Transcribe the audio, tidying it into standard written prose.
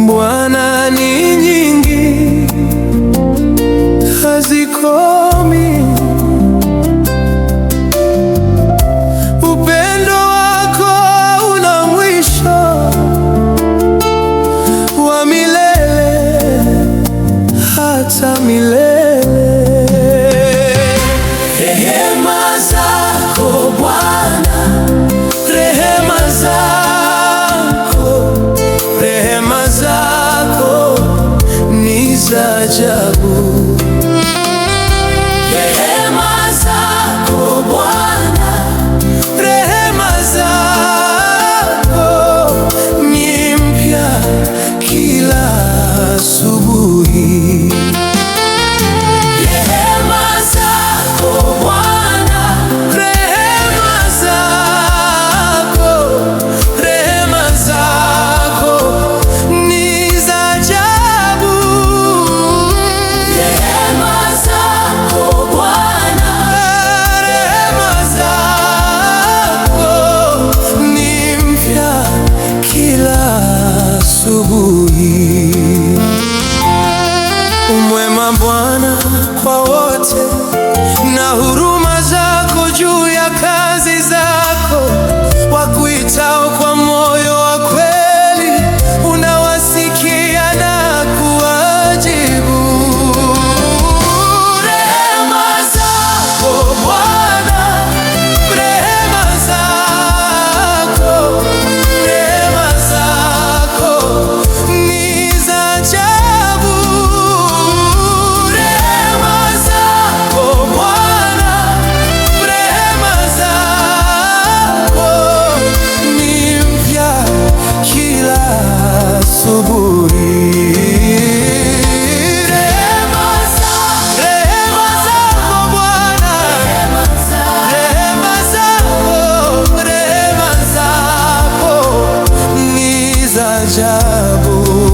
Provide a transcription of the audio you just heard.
Bwana ni nyingi, hazikomi. Upendo wako hauna mwisho, wa milele hata milele. Rehema zako Bwana, rehema zako, rehema zako ni za ajabu. Rehema zako Bwana, rehema zako ni mpya kila asubuhi. Rehema zako Bwana, rehema zako, rehema zako ni za ajabu. Rehema zako Bwana, rehema zako ni mpya kila asubuhi. Umwema Bwana kwa wote, na huruma zako juu ya kazi zako. Wakuitao kwa moyo wa kweli, unawasikia na kuwajibu. Rehema zako Bwana, rehema zako, rehema zako ni za ajabu. Rehema zako Bwana, rehema zako ni mpya kila asubuhi. Rehema zako Bwana, rehema zako, rehema zako ni za ajabu.